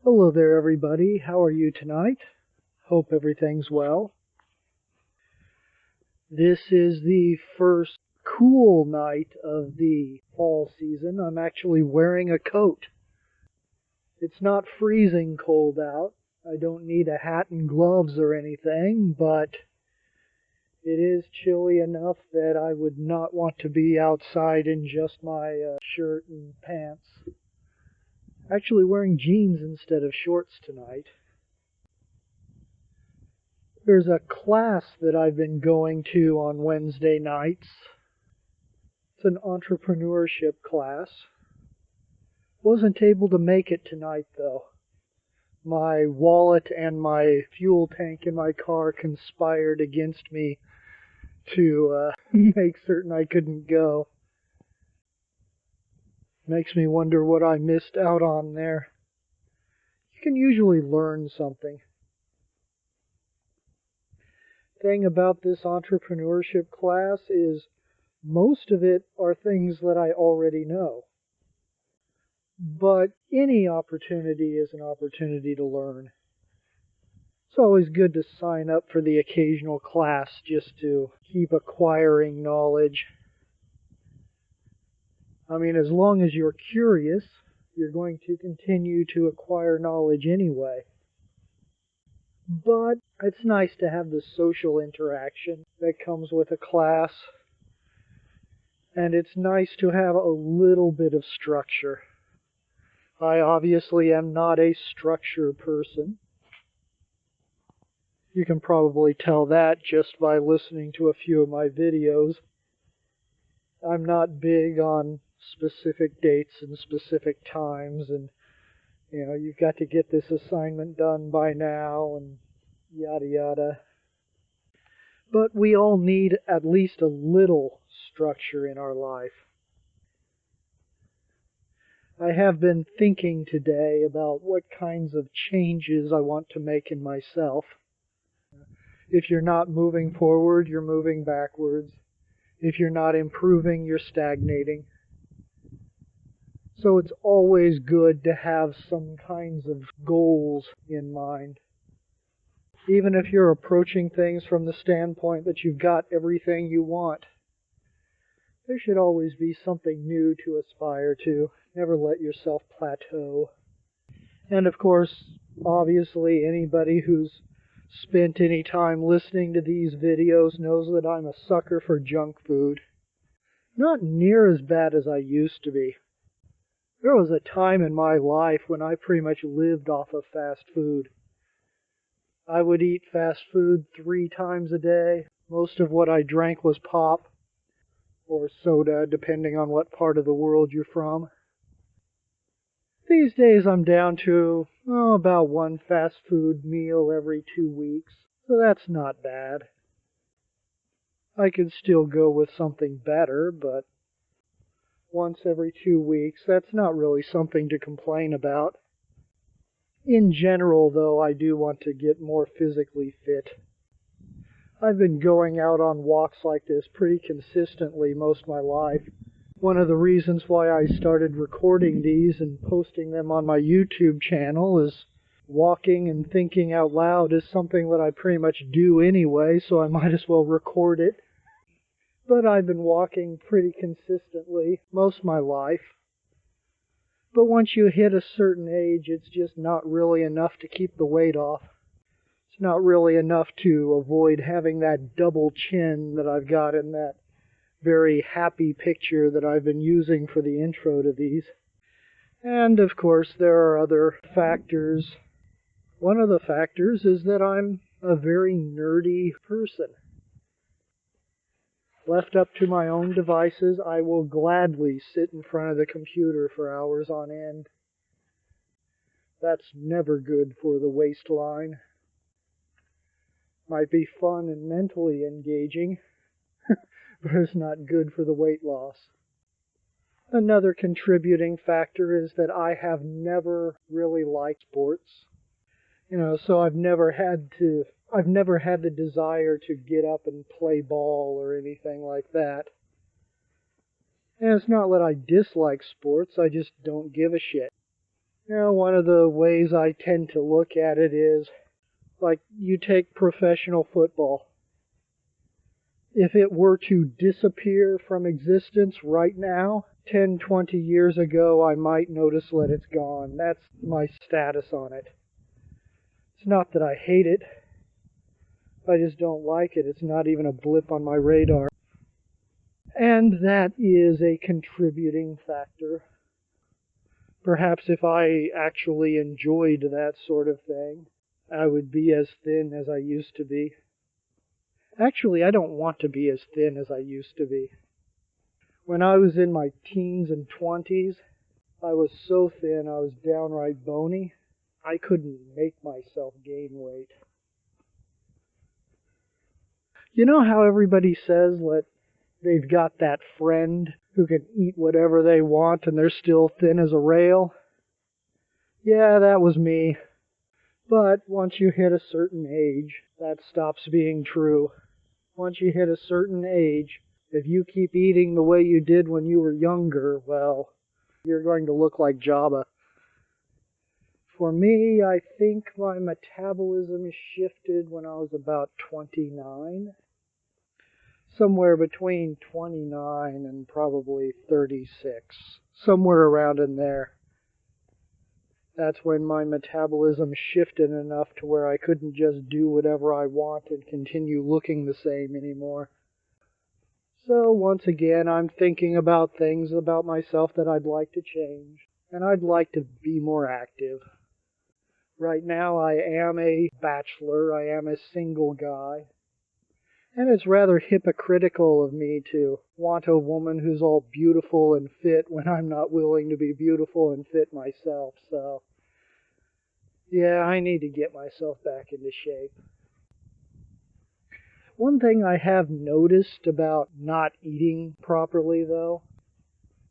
Hello there, everybody. How are you tonight? Hope everything's well. This is the first cool night of the fall season. I'm actually wearing a coat. It's not freezing cold out. I don't need a hat and gloves or anything, but it is chilly enough that I would not want to be outside in just my shirt and pants. Actually wearing jeans instead of shorts tonight. There's a class that I've been going to on Wednesday nights. It's an entrepreneurship class. Wasn't able to make it tonight though. My wallet and my fuel tank in my car conspired against me to make certain I couldn't go. Makes me wonder what I missed out on there. You can usually learn something. Thing about this entrepreneurship class is most of it are things that I already know. But any opportunity is an opportunity to learn. It's always good to sign up for the occasional class just to keep acquiring knowledge. I mean, as long as you're curious, you're going to continue to acquire knowledge anyway. But it's nice to have the social interaction that comes with a class. And it's nice to have a little bit of structure. I obviously am not a structure person. You can probably tell that just by listening to a few of my videos. I'm not big on specific dates and specific times and, you've got to get this assignment done by now and yada yada. But we all need at least a little structure in our life. I have been thinking today about what kinds of changes I want to make in myself. If you're not moving forward, you're moving backwards. If you're not improving, you're stagnating. So it's always good to have some kinds of goals in mind. Even if you're approaching things from the standpoint that you've got everything you want, there should always be something new to aspire to. Never let yourself plateau. And of course, obviously, anybody who's spent any time listening to these videos knows that I'm a sucker for junk food. Not near as bad as I used to be. There was a time in my life when I pretty much lived off of fast food. I would eat fast food 3 times a day. Most of what I drank was pop or soda, depending on what part of the world you're from. These days I'm down to about 1 fast food meal every 2 weeks, so that's not bad. I could still go with something better, but once every 2 weeks, that's not really something to complain about. In general, though, I do want to get more physically fit. I've been going out on walks like this pretty consistently most of my life. One of the reasons why I started recording these and posting them on my YouTube channel is walking and thinking out loud is something that I pretty much do anyway, so I might as well record it. But I've been walking pretty consistently most of my life. But once you hit a certain age, it's just not really enough to keep the weight off. It's not really enough to avoid having that double chin that I've got in that very happy picture that I've been using for the intro to these. And of course there are other factors. One of the factors is that I'm a very nerdy person. Left up to my own devices, I will gladly sit in front of the computer for hours on end. That's never good for the waistline. Might be fun and mentally engaging, but it's not good for the weight loss. Another contributing factor is that I have never really liked sports. So I've never had the desire to get up and play ball or anything like that. And it's not that I dislike sports, I just don't give a shit. You know, one of the ways I tend to look at it is, like, you take professional football. If it were to disappear from existence right now, 10, 20 years ago, I might notice that it's gone. That's my status on it. It's not that I hate it. I just don't like it. It's not even a blip on my radar. And that is a contributing factor. Perhaps if I actually enjoyed that sort of thing, I would be as thin as I used to be. Actually, I don't want to be as thin as I used to be. When I was in my teens and 20s, I was so thin I was downright bony. I couldn't make myself gain weight. You know how everybody says that they've got that friend who can eat whatever they want and they're still thin as a rail? Yeah, that was me. But once you hit a certain age, that stops being true. Once you hit a certain age, if you keep eating the way you did when you were younger, well, you're going to look like Jabba. For me, I think my metabolism shifted when I was about 29. Somewhere between 29 and probably 36. Somewhere around in there. That's when my metabolism shifted enough to where I couldn't just do whatever I want and continue looking the same anymore. So once again, I'm thinking about things about myself that I'd like to change. And I'd like to be more active. Right now I am a bachelor, I am a single guy. And it's rather hypocritical of me to want a woman who's all beautiful and fit when I'm not willing to be beautiful and fit myself. So, yeah, I need to get myself back into shape. One thing I have noticed about not eating properly, though,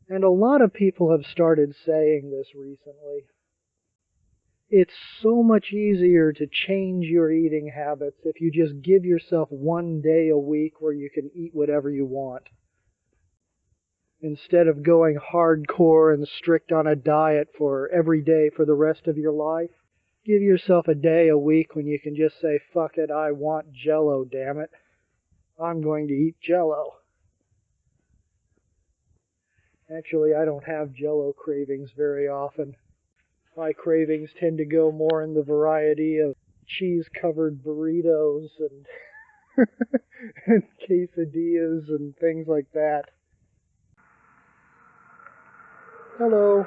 and a lot of people have started saying this recently, it's so much easier to change your eating habits if you just give yourself one day a week where you can eat whatever you want. Instead of going hardcore and strict on a diet for every day for the rest of your life, give yourself a day a week when you can just say, fuck it, I want Jell-O, damn it. I'm going to eat Jell-O. Actually, I don't have Jell-O cravings very often. My cravings tend to go more in the variety of cheese-covered burritos and, and quesadillas and things like that. Hello.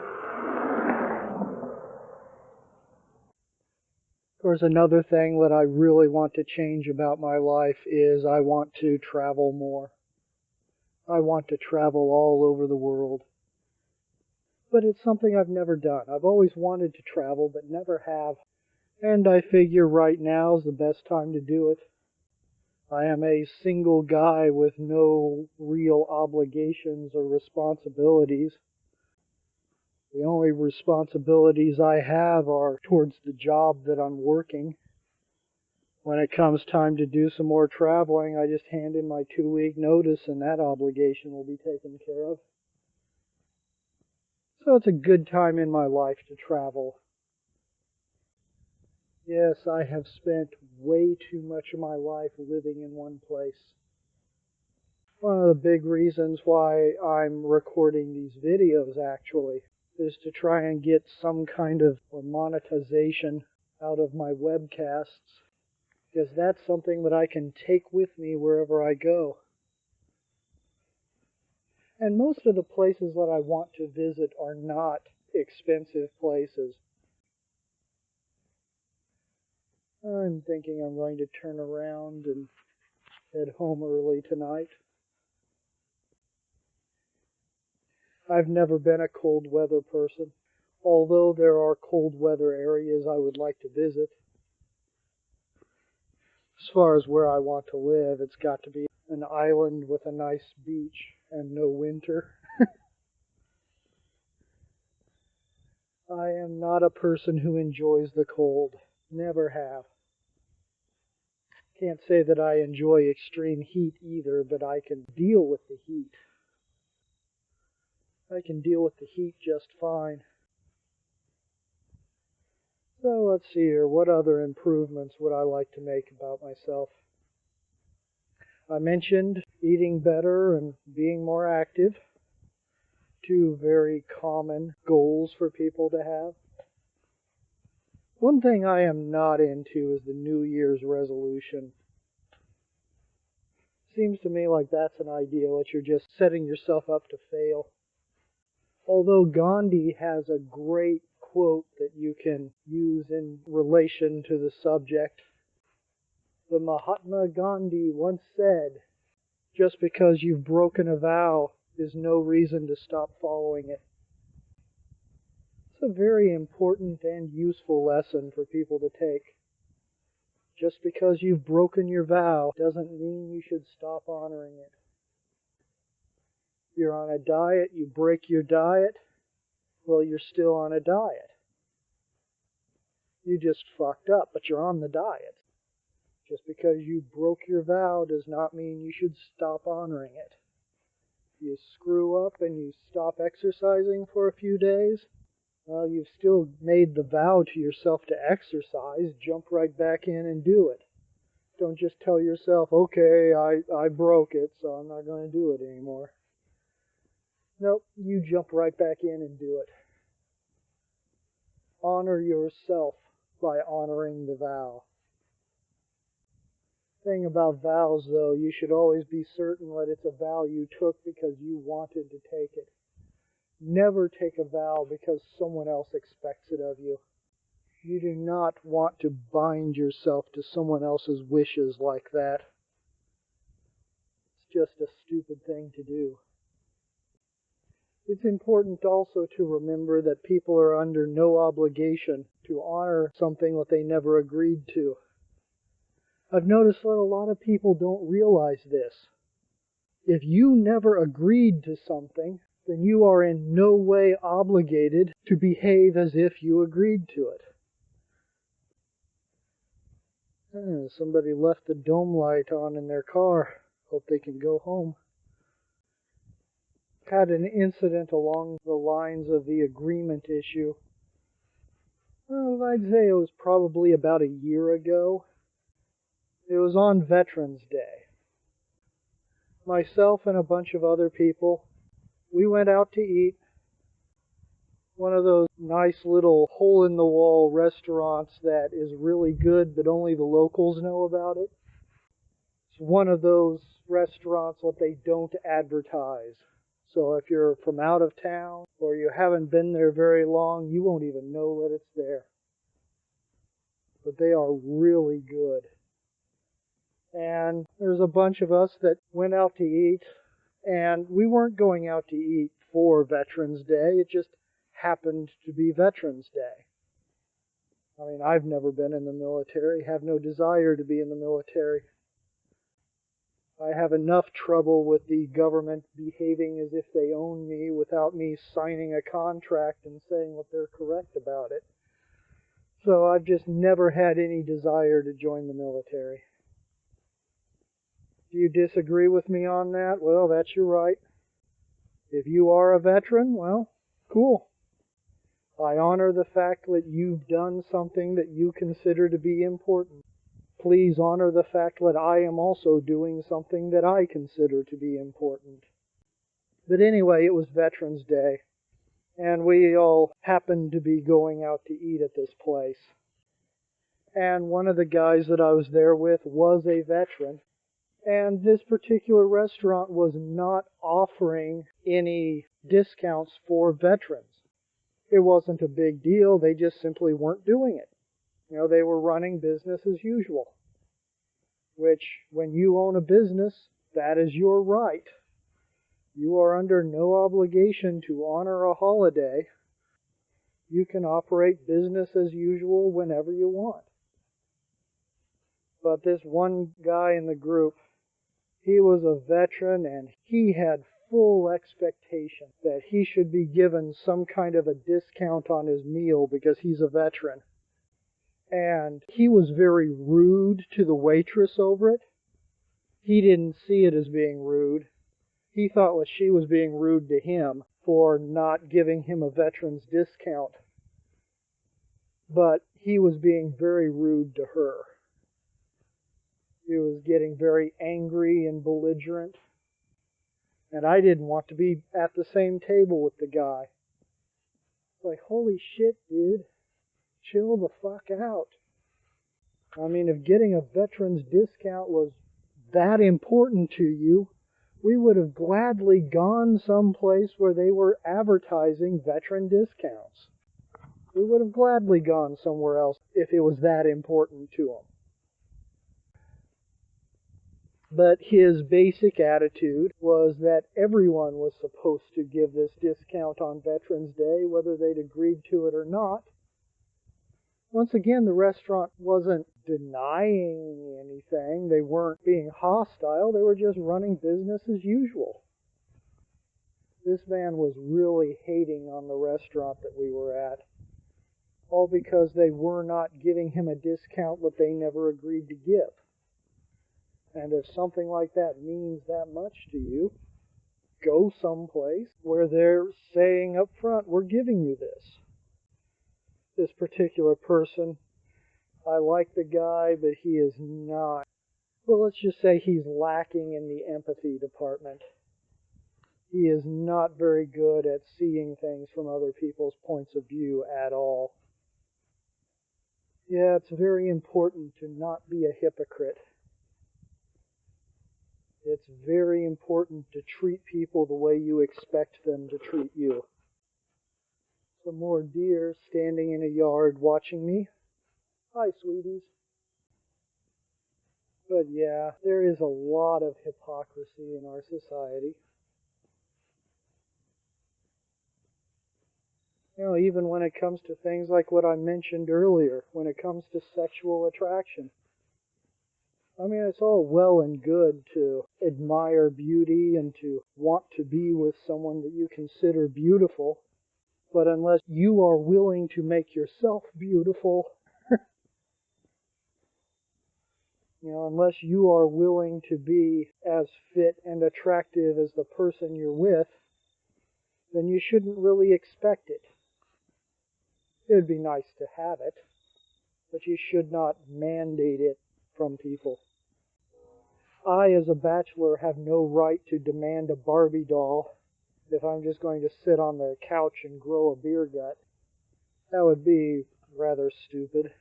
Of course, another thing that I really want to change about my life is I want to travel more. I want to travel all over the world. But it's something I've never done. I've always wanted to travel, but never have. And I figure right now is the best time to do it. I am a single guy with no real obligations or responsibilities. The only responsibilities I have are towards the job that I'm working. When it comes time to do some more traveling, I just hand in my 2-week notice and that obligation will be taken care of. So it's a good time in my life to travel. Yes, I have spent way too much of my life living in one place. One of the big reasons why I'm recording these videos, actually, is to try and get some kind of monetization out of my webcasts, because that's something that I can take with me wherever I go. And most of the places that I want to visit are not expensive places. I'm thinking I'm going to turn around and head home early tonight. I've never been a cold weather person, although there are cold weather areas I would like to visit. As far as where I want to live, it's got to be an island with a nice beach and no winter. I am not a person who enjoys the cold. Never have. Can't say that I enjoy extreme heat either, but I can deal with the heat. I can deal with the heat just fine. So let's see here, what other improvements would I like to make about myself? I mentioned eating better and being more active. Two very common goals for people to have. One thing I am not into is the New Year's resolution. Seems to me like that's an idea that you're just setting yourself up to fail. Although Gandhi has a great quote that you can use in relation to the subject. The Mahatma Gandhi once said, just because you've broken a vow is no reason to stop following it. It's a very important and useful lesson for people to take. Just because you've broken your vow doesn't mean you should stop honoring it. You're on a diet, you break your diet, well, you're still on a diet. You just fucked up, but you're on the diet. Just because you broke your vow does not mean you should stop honoring it. You screw up and you stop exercising for a few days, well, you've still made the vow to yourself to exercise. Jump right back in and do it. Don't just tell yourself, okay, I broke it, so I'm not going to do it anymore. Nope, you jump right back in and do it. Honor yourself by honoring the vow. Thing about vows, though, you should always be certain that it's a vow you took because you wanted to take it. Never take a vow because someone else expects it of you. You do not want to bind yourself to someone else's wishes like that. It's just a stupid thing to do. It's important also to remember that people are under no obligation to honor something that they never agreed to. I've noticed that a lot of people don't realize this. If you never agreed to something, then you are in no way obligated to behave as if you agreed to it. Somebody left the dome light on in their car. Hope they can go home. Had an incident along the lines of the agreement issue. Well, I'd say it was probably about a year ago. It was on Veterans Day. Myself and a bunch of other people, we went out to eat. One of those nice little hole-in-the-wall restaurants that is really good, but only the locals know about it. It's one of those restaurants that they don't advertise. So if you're from out of town or you haven't been there very long, you won't even know that it's there. But they are really good. And there's a bunch of us that went out to eat, and we weren't going out to eat for Veterans Day. It just happened to be Veterans Day. I mean, I've never been in the military, have no desire to be in the military. I have enough trouble with the government behaving as if they own me without me signing a contract and saying that they're correct about it. So I've just never had any desire to join the military. Do you disagree with me on that? Well, that's your right. If you are a veteran, well, cool. I honor the fact that you've done something that you consider to be important. Please honor the fact that I am also doing something that I consider to be important. But anyway, it was Veterans Day, and we all happened to be going out to eat at this place. And one of the guys that I was there with was a veteran, and this particular restaurant was not offering any discounts for veterans. It wasn't a big deal, they just simply weren't doing it. They were running business as usual. Which, when you own a business, that is your right. You are under no obligation to honor a holiday. You can operate business as usual whenever you want. But this one guy in the group, he was a veteran and he had full expectation that he should be given some kind of a discount on his meal because he's a veteran. And he was very rude to the waitress over it. He didn't see it as being rude. He thought that she was being rude to him for not giving him a veteran's discount. But he was being very rude to her. He was getting very angry and belligerent. And I didn't want to be at the same table with the guy. It's like, holy shit, dude. Chill the fuck out. I mean, if getting a veteran's discount was that important to you, we would have gladly gone someplace where they were advertising veteran discounts. We would have gladly gone somewhere else if it was that important to him. But his basic attitude was that everyone was supposed to give this discount on Veterans Day, whether they'd agreed to it or not. Once again, the restaurant wasn't denying anything. They weren't being hostile. They were just running business as usual. This man was really hating on the restaurant that we were at, all because they were not giving him a discount that they never agreed to give. And if something like that means that much to you, go someplace where they're saying up front, we're giving you this. This particular person, I like the guy, but he is not, well, let's just say he's lacking in the empathy department. He is not very good at seeing things from other people's points of view at all. Yeah, it's very important to not be a hypocrite. It's very important to treat people the way you expect them to treat you. Some more deer standing in a yard watching me. Hi, sweeties. But yeah, there is a lot of hypocrisy in our society. You know, even when it comes to things like what I mentioned earlier, when it comes to sexual attraction. I mean, it's all well and good to admire beauty and to want to be with someone that you consider beautiful, but unless you are willing to make yourself beautiful, unless you are willing to be as fit and attractive as the person you're with, then you shouldn't really expect it. It would be nice to have it, but you should not mandate it from people. I, as a bachelor, have no right to demand a Barbie doll if I'm just going to sit on the couch and grow a beer gut. That would be rather stupid.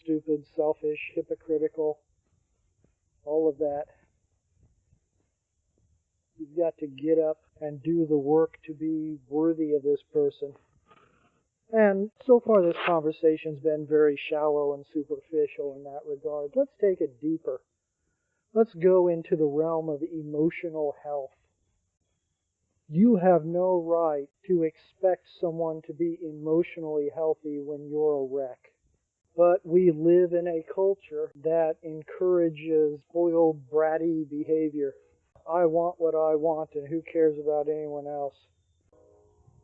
Stupid, selfish, hypocritical, all of that. You've got to get up and do the work to be worthy of this person. And so far this conversation's been very shallow and superficial in that regard. Let's take it deeper. Let's go into the realm of emotional health. You have no right to expect someone to be emotionally healthy when you're a wreck. But we live in a culture that encourages spoiled, bratty behavior. I want what I want, and who cares about anyone else?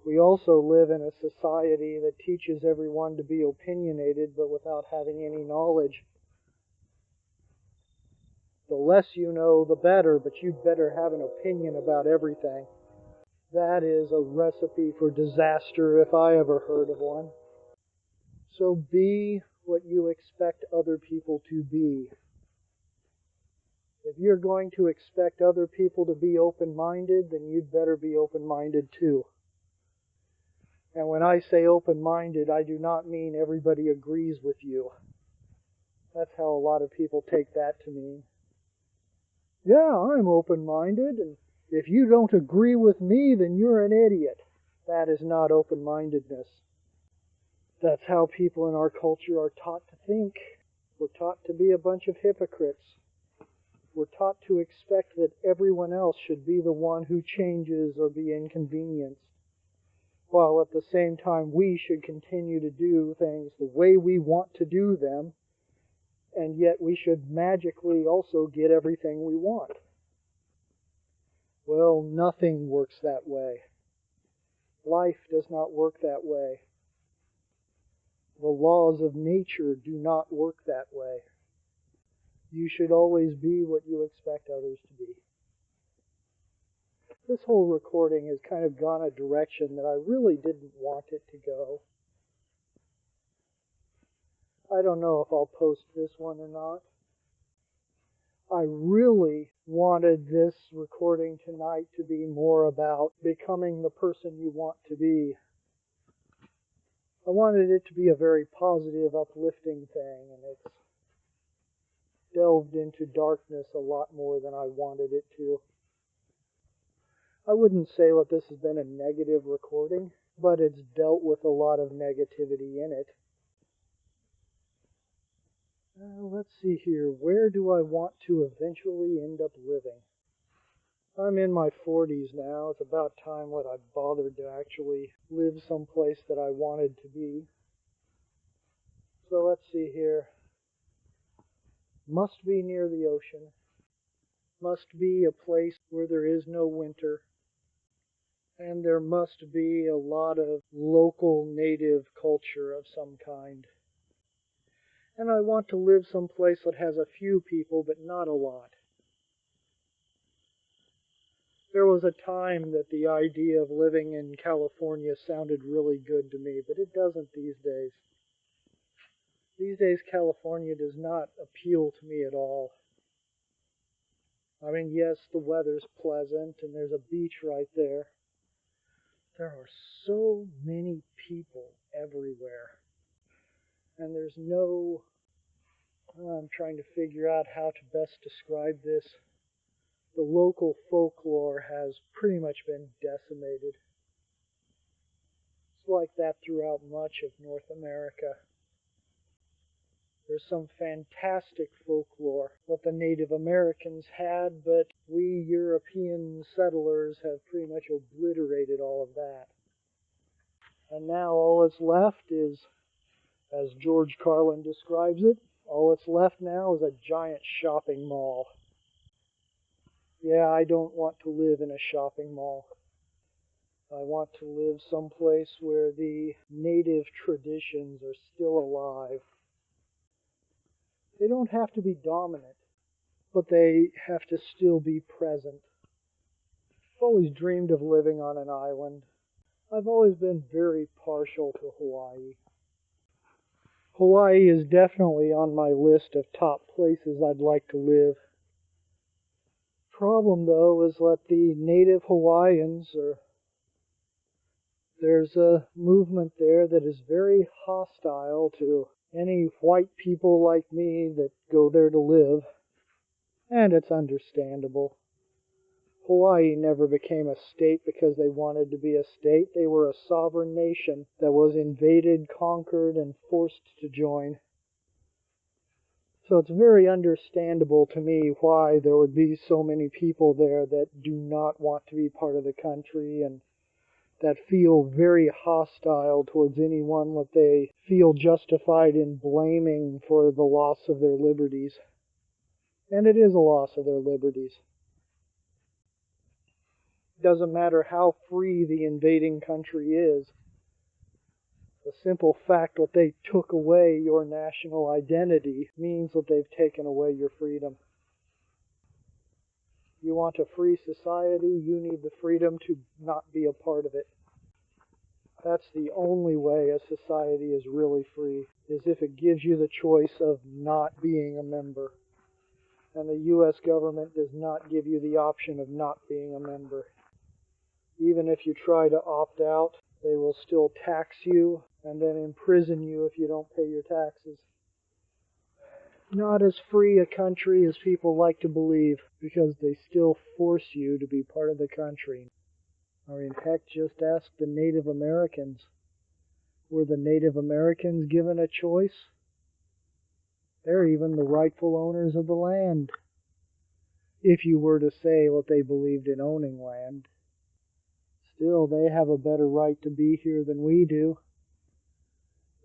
We also live in a society that teaches everyone to be opinionated, but without having any knowledge. The less you know, the better, but you'd better have an opinion about everything. That is a recipe for disaster if I ever heard of one. So be what you expect other people to be. If you're going to expect other people to be open-minded, then you'd better be open-minded too. And when I say open-minded, I do not mean everybody agrees with you. That's how a lot of people take that to mean. Yeah, I'm open-minded, and if you don't agree with me, then you're an idiot. That is not open-mindedness. That's how people in our culture are taught to think. We're taught to be a bunch of hypocrites. We're taught to expect that everyone else should be the one who changes or be inconvenienced, while at the same time we should continue to do things the way we want to do them, and yet we should magically also get everything we want. Well, nothing works that way. Life does not work that way. The laws of nature do not work that way. You should always be what you expect others to be. This whole recording has kind of gone a direction that I really didn't want it to go. I don't know if I'll post this one or not. I really wanted this recording tonight to be more about becoming the person you want to be. I wanted it to be a very positive, uplifting thing, and it's delved into darkness a lot more than I wanted it to. I wouldn't say that this has been a negative recording, but it's dealt with a lot of negativity in it. Let's see here. Where do I want to eventually end up living? I'm in my 40s now. It's about time that I bothered to actually live someplace that I wanted to be. So let's see here. Must be near the ocean. Must be a place where there is no winter. And there must be a lot of local native culture of some kind. And I want to live someplace that has a few people, but not a lot. There was a time that the idea of living in California sounded really good to me, but it doesn't these days. These days, California does not appeal to me at all. I mean, yes, the weather's pleasant, and there's a beach right there. There are so many people everywhere. And there's no... I'm trying to figure out how to best describe this. The local folklore has pretty much been decimated. It's like that throughout much of North America. There's some fantastic folklore what the Native Americans had, but we European settlers have pretty much obliterated all of that. And now all that's left is, as George Carlin describes it, all that's left now is a giant shopping mall. Yeah, I don't want to live in a shopping mall. I want to live someplace where the native traditions are still alive. They don't have to be dominant, but they have to still be present. I've always dreamed of living on an island. I've always been very partial to Hawaii. Hawaii is definitely on my list of top places I'd like to live. Problem, though, is that the native Hawaiians there's a movement there that is very hostile to any white people like me that go there to live, and it's understandable. Hawaii never became a state because they wanted to be a state. They were a sovereign nation that was invaded, conquered, and forced to join. So it's very understandable to me why there would be so many people there that do not want to be part of the country and that feel very hostile towards anyone that they feel justified in blaming for the loss of their liberties. And it is a loss of their liberties. Doesn't matter how free the invading country is. The simple fact that they took away your national identity means that they've taken away your freedom. You want a free society, you need the freedom to not be a part of it. That's the only way a society is really free, is if it gives you the choice of not being a member. And the U.S. government does not give you the option of not being a member. Even if you try to opt out, they will still tax you and then imprison you if you don't pay your taxes. Not as free a country as people like to believe, because they still force you to be part of the country. I mean, heck, just ask the Native Americans. Were the Native Americans given a choice? They're even the rightful owners of the land, if you were to say what they believed in owning land. Still, they have a better right to be here than we do.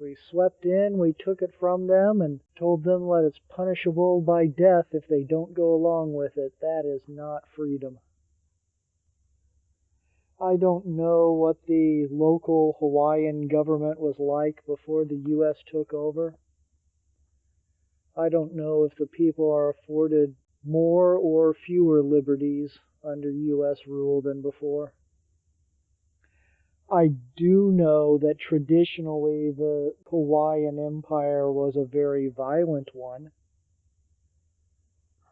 We swept in, we took it from them, and told them that it's punishable by death if they don't go along with it. That is not freedom. I don't know what the local Hawaiian government was like before the U.S. took over. I don't know if the people are afforded more or fewer liberties under U.S. rule than before. I do know that traditionally the Hawaiian Empire was a very violent one.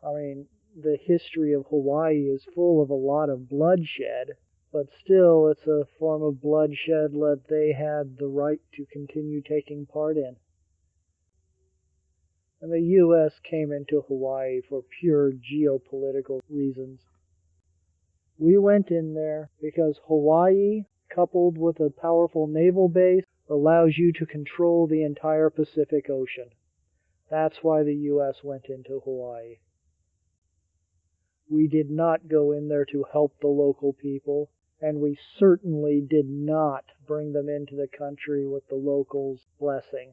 I mean, the history of Hawaii is full of a lot of bloodshed, but still it's a form of bloodshed that they had the right to continue taking part in. And the U.S. came into Hawaii for pure geopolitical reasons. We went in there because Hawaii, coupled with a powerful naval base, allows you to control the entire Pacific Ocean. That's why the U.S. went into Hawaii. We did not go in there to help the local people, and we certainly did not bring them into the country with the locals' blessing.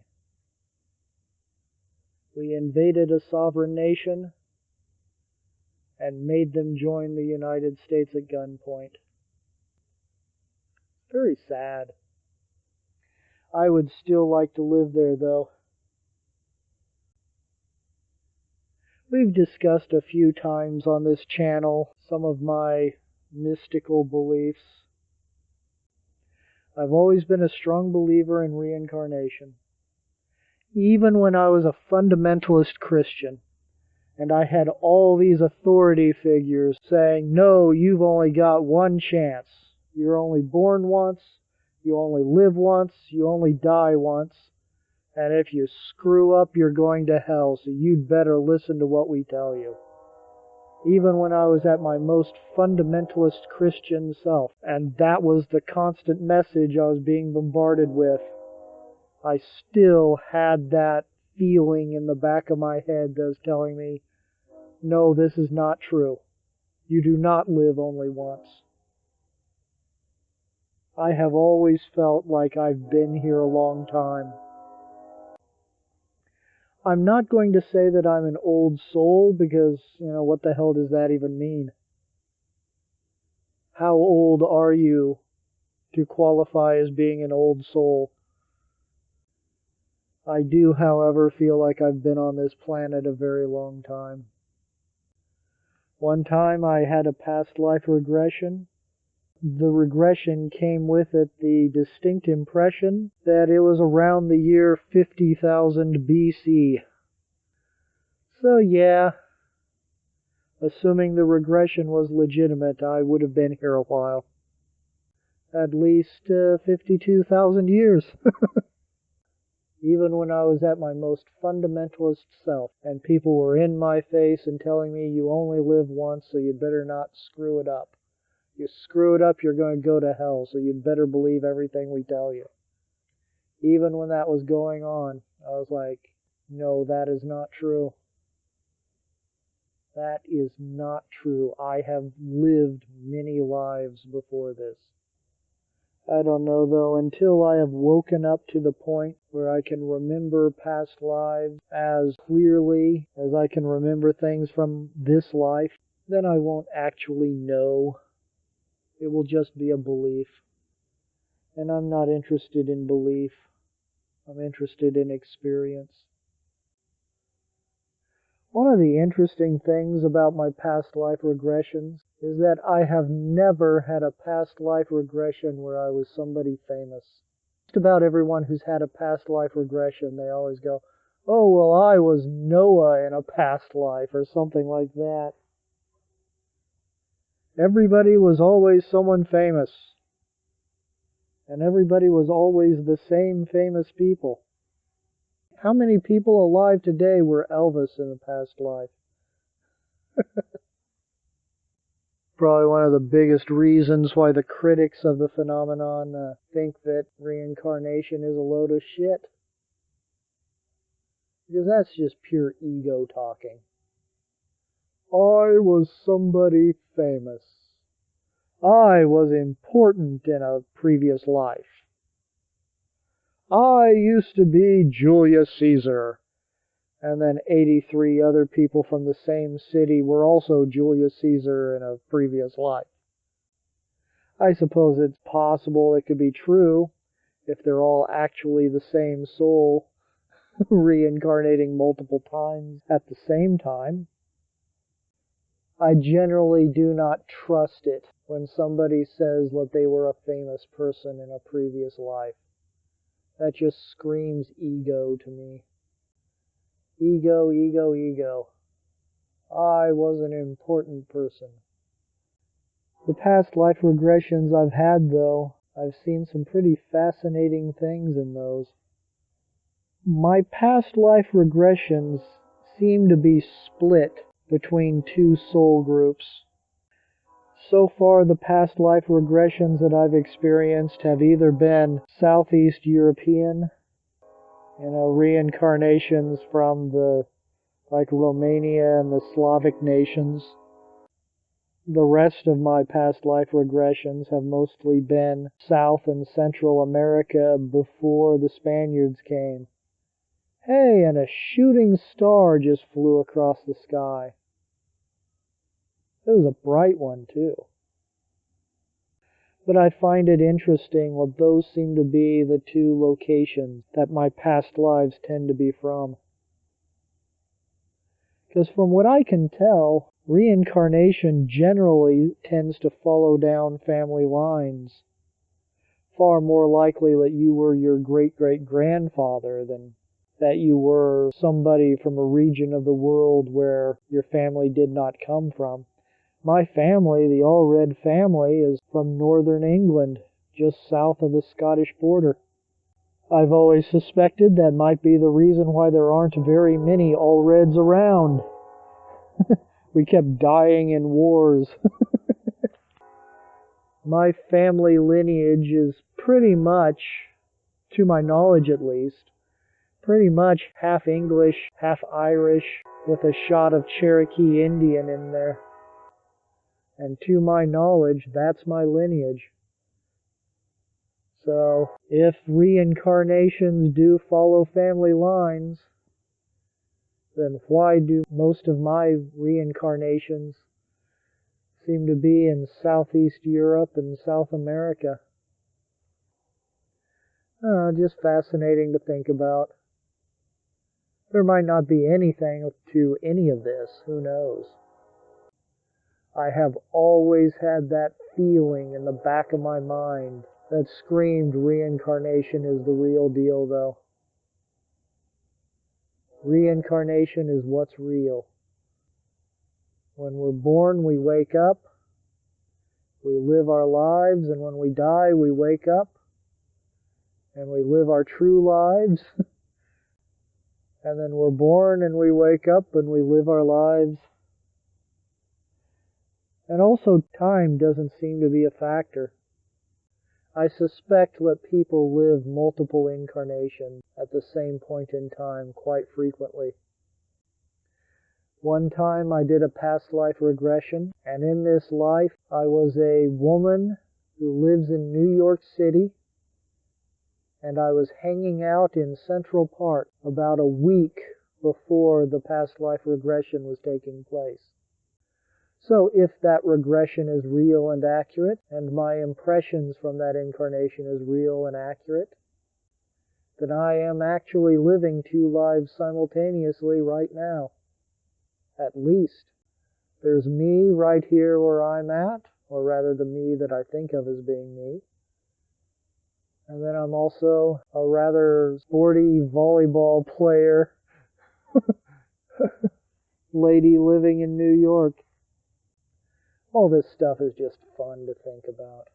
We invaded a sovereign nation and made them join the United States at gunpoint. Very sad. I would still like to live there, though. We've discussed a few times on this channel some of my mystical beliefs. I've always been a strong believer in reincarnation. Even when I was a fundamentalist Christian, and I had all these authority figures saying, no, you've only got one chance. You're only born once, you only live once, you only die once, and if you screw up, you're going to hell, so you'd better listen to what we tell you. Even when I was at my most fundamentalist Christian self, and that was the constant message I was being bombarded with, I still had that feeling in the back of my head that was telling me, no, this is not true. You do not live only once. I have always felt like I've been here a long time. I'm not going to say that I'm an old soul because, what the hell does that even mean? How old are you to qualify as being an old soul? I do, however, feel like I've been on this planet a very long time. One time I had a past life regression. The regression came with it the distinct impression that it was around the year 50,000 BC. So yeah, assuming the regression was legitimate, I would have been here a while. At least 52,000 years. Even when I was at my most fundamentalist self, and people were in my face and telling me, you only live once, so you'd better not screw it up. You screw it up, you're going to go to hell, so you'd better believe everything we tell you. Even when that was going on, I was like, no, that is not true. That is not true. I have lived many lives before this. I don't know, though, until I have woken up to the point where I can remember past lives as clearly as I can remember things from this life, then I won't actually know. It will just be a belief. And I'm not interested in belief. I'm interested in experience. One of the interesting things about my past life regressions is that I have never had a past life regression where I was somebody famous. Just about everyone who's had a past life regression, they always go, oh, well, I was Noah in a past life, or something like that. Everybody was always someone famous. And everybody was always the same famous people. How many people alive today were Elvis in the past life? Probably one of the biggest reasons why the critics of the phenomenon think that reincarnation is a load of shit. Because that's just pure ego talking. I was somebody famous. I was important in a previous life. I used to be Julius Caesar. And then 83 other people from the same city were also Julius Caesar in a previous life. I suppose it's possible it could be true if they're all actually the same soul reincarnating multiple times at the same time. I generally do not trust it when somebody says that they were a famous person in a previous life. That just screams ego to me. Ego, ego, ego. I was an important person. The past life regressions I've had, though, I've seen some pretty fascinating things in those. My past life regressions seem to be split between two soul groups. So far, the past life regressions that I've experienced have either been Southeast European, reincarnations from like Romania and the Slavic nations. The rest of my past life regressions have mostly been South and Central America before the Spaniards came. Hey, and a shooting star just flew across the sky. It was a bright one, too. But I find it interesting that those seem to be the two locations that my past lives tend to be from. Because from what I can tell, reincarnation generally tends to follow down family lines. Far more likely that you were your great-great-grandfather than that you were somebody from a region of the world where your family did not come from. My family, the Allred family, is from northern England, just south of the Scottish border. I've always suspected that might be the reason why there aren't very many Allreds around. We kept dying in wars. My family lineage is pretty much, to my knowledge at least, pretty much half English, half Irish, with a shot of Cherokee Indian in there. And to my knowledge, that's my lineage. So, if reincarnations do follow family lines, then why do most of my reincarnations seem to be in Southeast Europe and South America? Just fascinating to think about. There might not be anything to any of this, who knows? I have always had that feeling in the back of my mind that screamed reincarnation is the real deal, though. Reincarnation is what's real. When we're born, we wake up, we live our lives, and when we die, we wake up, and we live our true lives. And then we're born, and we wake up, and we live our lives. And also, time doesn't seem to be a factor. I suspect that people live multiple incarnations at the same point in time quite frequently. One time I did a past life regression, and in this life I was a woman who lives in New York City, and I was hanging out in Central Park about a week before the past life regression was taking place. So if that regression is real and accurate, and my impressions from that incarnation is real and accurate, then I am actually living two lives simultaneously right now. At least. There's me right here where I'm at, or rather the me that I think of as being me. And then I'm also a rather sporty volleyball player, lady living in New York. All this stuff is just fun to think about.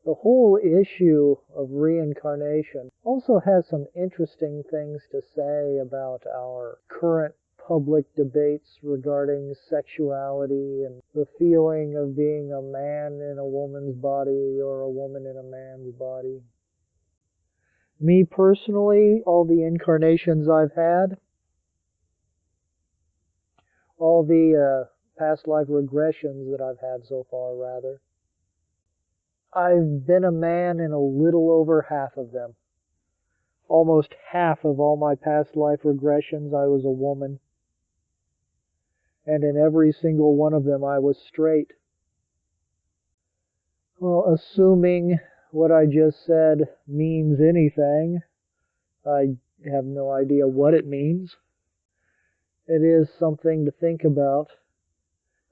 The whole issue of reincarnation also has some interesting things to say about our current public debates regarding sexuality and the feeling of being a man in a woman's body or a woman in a man's body. Me personally, all the incarnations I've had, all the past life regressions that I've had so far, rather, I've been a man in a little over half of them. Almost half of all my past life regressions, I was a woman. And in every single one of them, I was straight. Well, assuming what I just said means anything, I have no idea what it means. It is something to think about.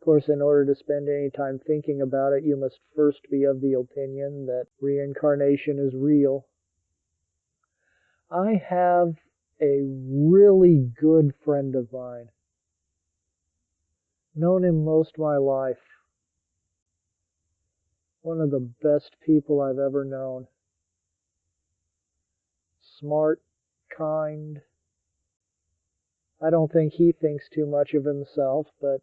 Of course, in order to spend any time thinking about it, you must first be of the opinion that reincarnation is real. I have a really good friend of mine. Known him most of my life. One of the best people I've ever known. Smart, kind. I don't think he thinks too much of himself, but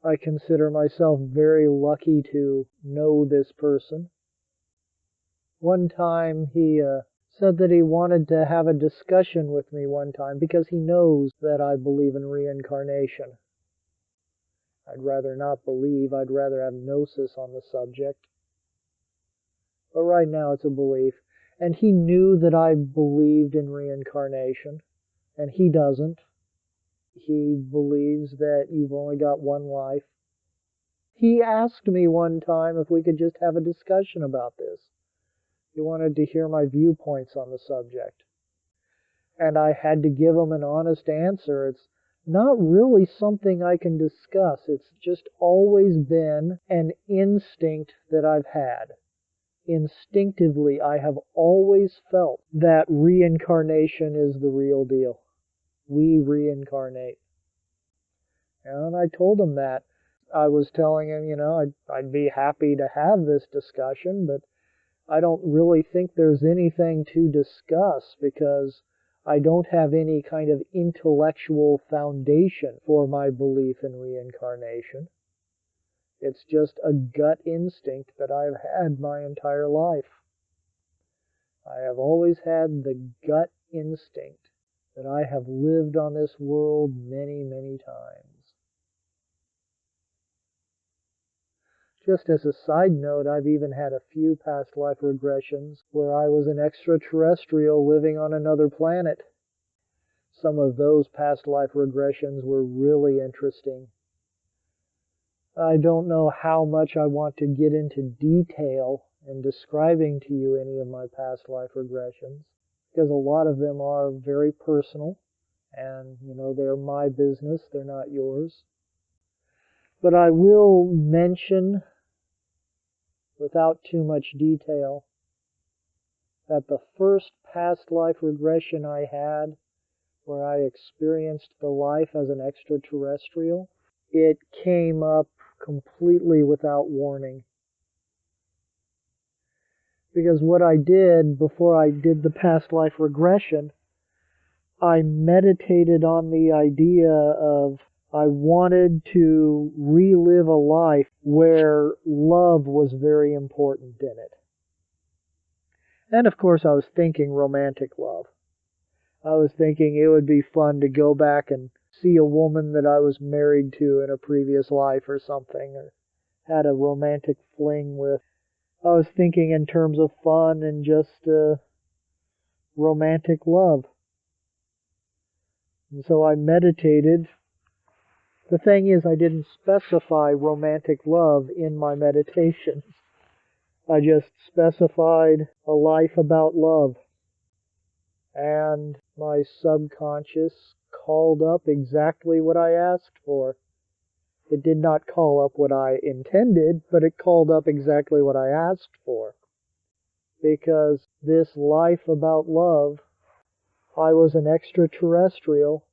I consider myself very lucky to know this person. One time he said that he wanted to have a discussion with me one time because he knows that I believe in reincarnation. I'd rather not believe, I'd rather have gnosis on the subject. But right now it's a belief. And he knew that I believed in reincarnation, and he doesn't. He believes that you've only got one life. He asked me one time if we could just have a discussion about this. He wanted to hear my viewpoints on the subject. And I had to give him an honest answer. It's not really something I can discuss. It's just always been an instinct that I've had. Instinctively, I have always felt that reincarnation is the real deal. We reincarnate. And I told him that. I was telling him, I'd be happy to have this discussion, but I don't really think there's anything to discuss because I don't have any kind of intellectual foundation for my belief in reincarnation. It's just a gut instinct that I've had my entire life. I have always had the gut instinct that I have lived on this world many, many times. Just as a side note, I've even had a few past life regressions where I was an extraterrestrial living on another planet. Some of those past life regressions were really interesting. I don't know how much I want to get into detail in describing to you any of my past life regressions, because a lot of them are very personal, and, they're my business, they're not yours. But I will mention, without too much detail, that the first past life regression I had, where I experienced the life as an extraterrestrial, it came up completely without warning. Because what I did before I did the past life regression, I meditated on the idea of I wanted to relive a life where love was very important in it. And of course I was thinking romantic love. I was thinking it would be fun to go back and see a woman that I was married to in a previous life or something, or had a romantic fling with. I was thinking in terms of fun and just romantic love. And so I meditated. The thing is, I didn't specify romantic love in my meditations. I just specified a life about love. And my subconscious called up exactly what I asked for. It did not call up what I intended, but it called up exactly what I asked for. Because this life about love, I was an extraterrestrial,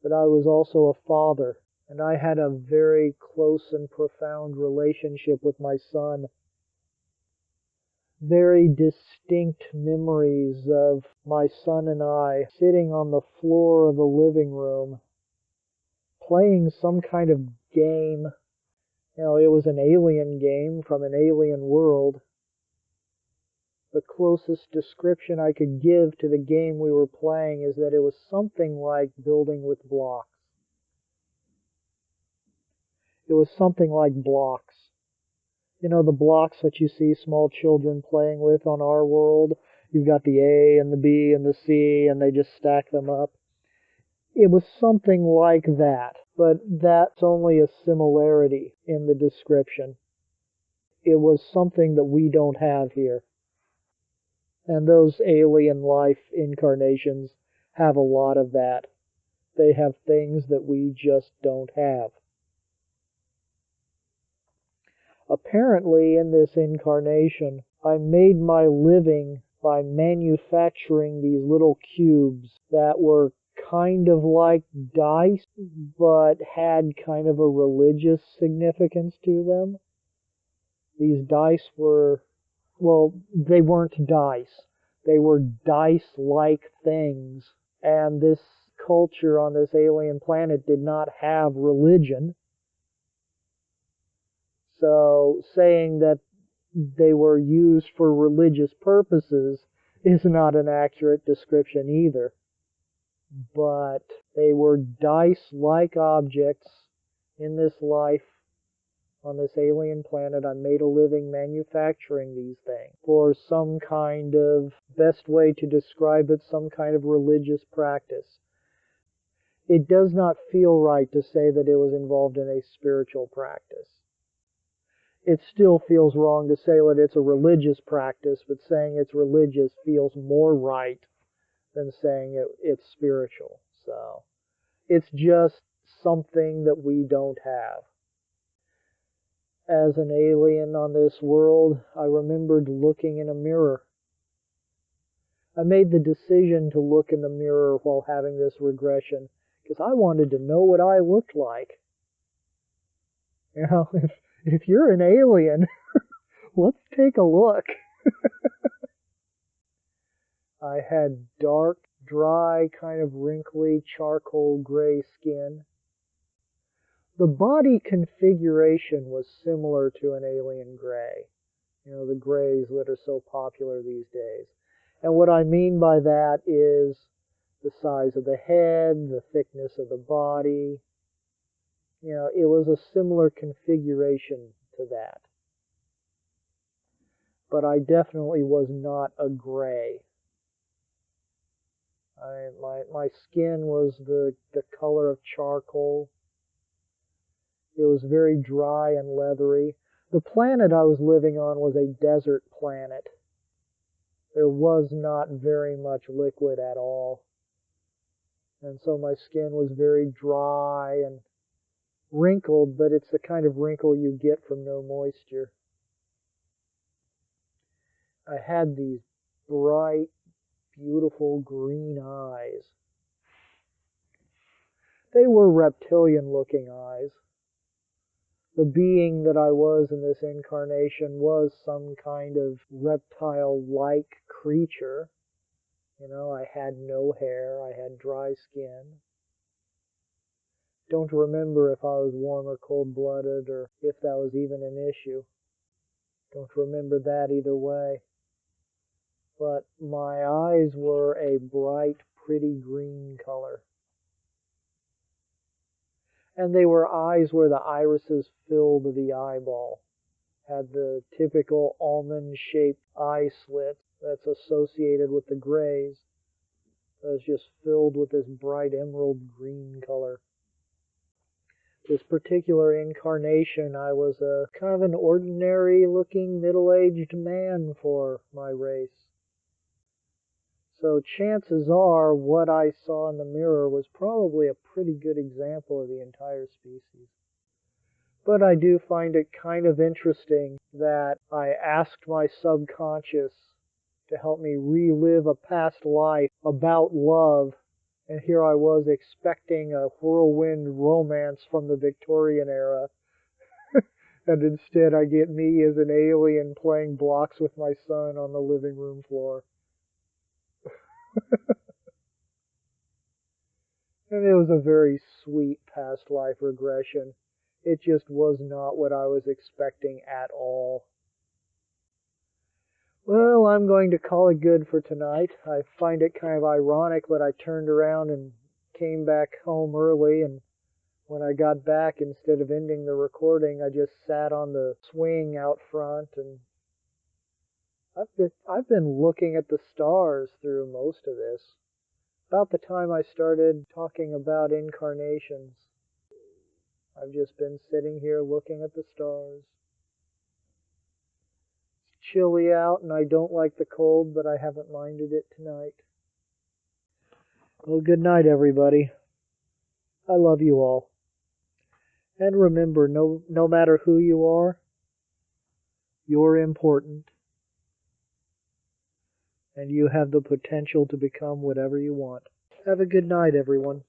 but I was also a father. And I had a very close and profound relationship with my son. Very distinct memories of my son and I sitting on the floor of the living room, playing some kind of game. It was an alien game from an alien world. The closest description I could give to the game we were playing is that it was something like building with blocks. It was something like blocks. The blocks that you see small children playing with on our world. You've got the A and the B and the C, and they just stack them up. It was something like that, but that's only a similarity in the description. It was something that we don't have here. And those alien life incarnations have a lot of that. They have things that we just don't have. Apparently, in this incarnation, I made my living by manufacturing these little cubes that were kind of like dice, but had kind of a religious significance to them. These dice were, well, they weren't dice. They were dice-like things. And this culture on this alien planet did not have religion. So saying that they were used for religious purposes is not an accurate description either. But they were dice-like objects in this life on this alien planet. I made a living manufacturing these things for some kind of, best way to describe it, some kind of religious practice. It does not feel right to say that it was involved in a spiritual practice. It still feels wrong to say that it's a religious practice, but saying it's religious feels more right than saying it's spiritual. So it's just something that we don't have. As an alien on this world, I remembered looking in a mirror. I made the decision to look in the mirror while having this regression because I wanted to know what I looked like. You know, if you're an alien, let's take a look. I had dark, dry, kind of wrinkly, charcoal gray skin. The body configuration was similar to an alien gray. You know, the grays that are so popular these days. And what I mean by that is the size of the head, the thickness of the body. You know, it was a similar configuration to that. But I definitely was not a gray. My skin was the color of charcoal. It was very dry and leathery. The planet I was living on was a desert planet. There was not very much liquid at all. And so my skin was very dry and wrinkled, but it's the kind of wrinkle you get from no moisture. I had these bright, beautiful green eyes. They were reptilian-looking eyes. The being that I was in this incarnation was some kind of reptile-like creature. You know, I had no hair, I had dry skin. Don't remember if I was warm or cold-blooded or if that was even an issue. Don't remember that either way. But my eyes were a bright, pretty green color. And they were eyes where the irises filled the eyeball. Had the typical almond-shaped eye slit that's associated with the grays. It was just filled with this bright emerald green color. This particular incarnation, I was a kind of an ordinary-looking middle-aged man for my race. So chances are what I saw in the mirror was probably a pretty good example of the entire species. But I do find it kind of interesting that I asked my subconscious to help me relive a past life about love, and here I was expecting a whirlwind romance from the Victorian era, and instead I get me as an alien playing blocks with my son on the living room floor. And it was a very sweet past life regression. It just was not what I was expecting at all. Well, I'm going to call it good for tonight. I find it kind of ironic that I turned around and came back home early, and when I got back, instead of ending the recording, I just sat on the swing out front, and I've been looking at the stars through most of this. About the time I started talking about incarnations, I've just been sitting here looking at the stars. It's chilly out and I don't like the cold, but I haven't minded it tonight. Well, good night, everybody. I love you all. And remember, no matter who you are, You're important. And you have the potential to become whatever you want. Have a good night, everyone.